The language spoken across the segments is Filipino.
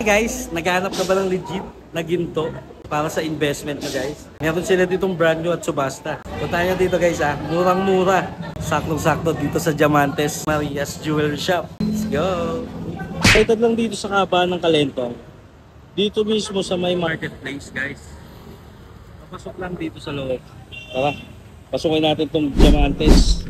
guys, naghahanap ka ba ng legit na ginto para sa investment mo guys? Meron sila ditong brand new at subasta. Punta nyo dito guys ha, murang-mura. Saktong-sakto dito sa Diamantes Marias Jewelry Shop. Let's go! Excited lang dito sa kabaan ng Kalentong. Dito mismo sa may marketplace guys. Papasok lang dito sa loob. Tara, pasukin natin itong Diamantes.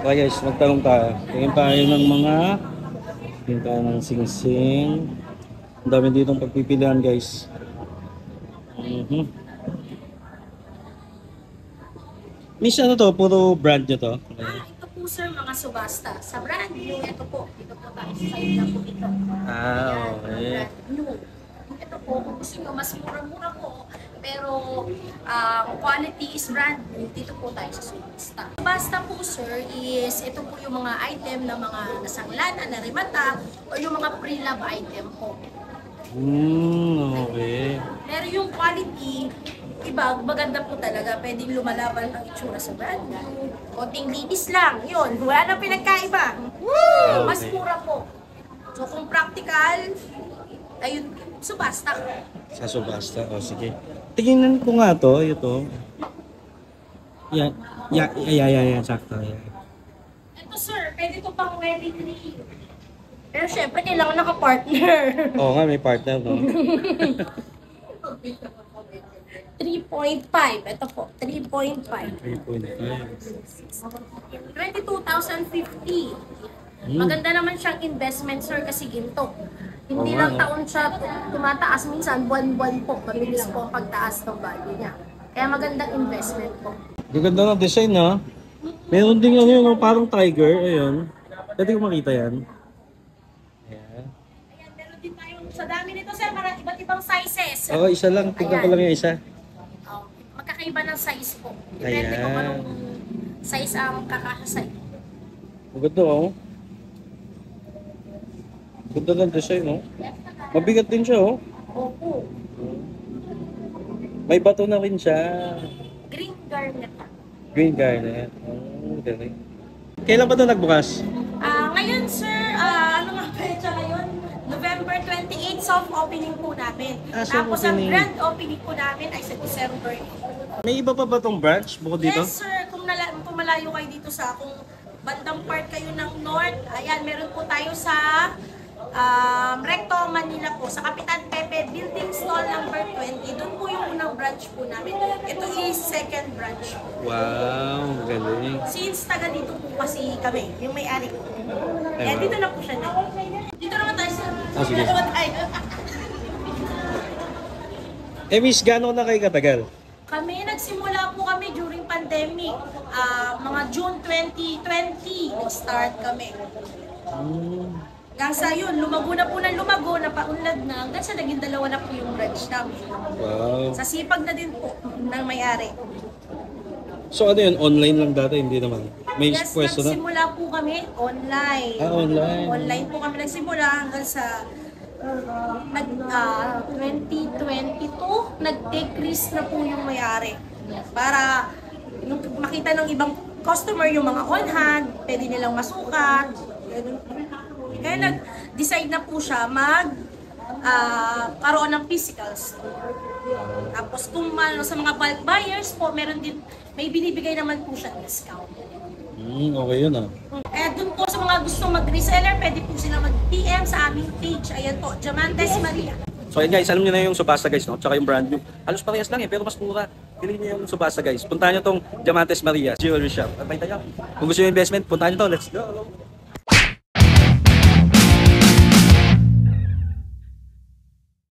Okay guys, magtanong tayo. Tingin tayo ng mga tingin tayo ng sing-sing. Ang dami ditong pagpipilian guys. Miss, ano to? Puro brand nyo to? Ito po sir, mga subasta. Sa brand new, ito po. Ito po tayo sa side na po ito. Okay. Brand new. Ito po, kung gusto nyo, mas mura-mura po. Pero quality is brand new. Dito po tayo sa subasta. Subasta po sir is, ito po yung mga item na mga nasanglanan, narimata, o yung mga pre-love item po. Okay. Pero yung quality, iba, maganda po talaga. Pwedeng lumalaban ang itsura sa brand new. Konting linis lang, yun. Wala nang pinagkaiba. Okay. Mas mura po. So kung practical, ayun, subasta. Sa subasta. O sige. Tingnan ko nga to. Ito. Yan. Sakto. Yan. Ito sir, pwede to pang wedding ring. Pero syempre, kailangan naka-partner. Oo nga, may partner, no? 3.5. Ito po, 3.5. 3.5. 22,050. Maganda naman siyang investment, sir, kasi ginto. Hindi lang taon siya tumataas. Minsan, buwan-buwan po. Mabilis po ang pagtaas ng value niya. Kaya magandang investment po. Ganda ng design, ha? Meron din ano yun, parang tiger. Ayun. Pwede ko makita yan. Ayan. Ayan, meron din tayong, sa dami nito, sir, marang iba't ibang sizes. Oo, isa lang. Tignan ko lang yung isa. Magkakaiba ng size po. Depende kung anong size ang kakasya sa iyo. Maganda, oh. Ganda ng design, oh. Mabigat din siya, oh. Opo. May bato na rin siya. Green garnet. Green garnet. Oh, galing. Kailan ba ito nagbukas? Ngayon, sir, ano nga pecha ngayon? November 28, soft opening po namin. Tapos ang grand opening po namin ay sa December 8. May iba pa ba itong branch bukod dito? Yes, sir. Kung malayo kayo dito sa, kung bandang part kayo ng North, ayan, meron po tayo sa Recto, Manila po. Sa Kapitan Pepe, building stall number 20. Doon po yung unang branch po namin. Ito is second branch po. Wow, galing. Since taga dito po kasi kami, yung may-ari ko. Kaya dito na po siya na. Dito naman tayo sa... sige. Dito naman tayo. Miss, gano'n na kayo katagal? Kami, nagsimula po kami during pandemic. Mga June 2020, nag-start kami. Hanggang sa yun, lumago na po ng lumago, napaunlad na. Hanggang sa naging dalawa na po yung branch namin. Wow. Sa sipag na din po ng may-ari. So ano yun, online lang dati, hindi naman? May Yes, pwesto na? nagsimula po kami online. Online. Online po kami nagsimula hanggang sa 2022, nag-take risk na po yung may-ari. Para yung makita ng ibang customer yung mga on hand, pwede nilang masukat. Kaya nag-decide na po siya karoon ng physical store. Tapos kung sa mga bulk buyers po, meron din, may binibigay naman po siya discount. Okay yun ah. Doon po sa mga gustong mag-reseller, pwede po sila mag-PM sa aming page. Ayan po, Diamantes Maria. So ayun guys, alam niyo na yung subasta guys, no? Tsaka yung brand new. Halos parehas lang pero mas mura. Piliin niyo yung subasta guys. Puntahan niyo tong Diamantes Maria Jewelry Shop. At may tayo. Kung gusto niyo investment, puntahan niyo to. Let's go!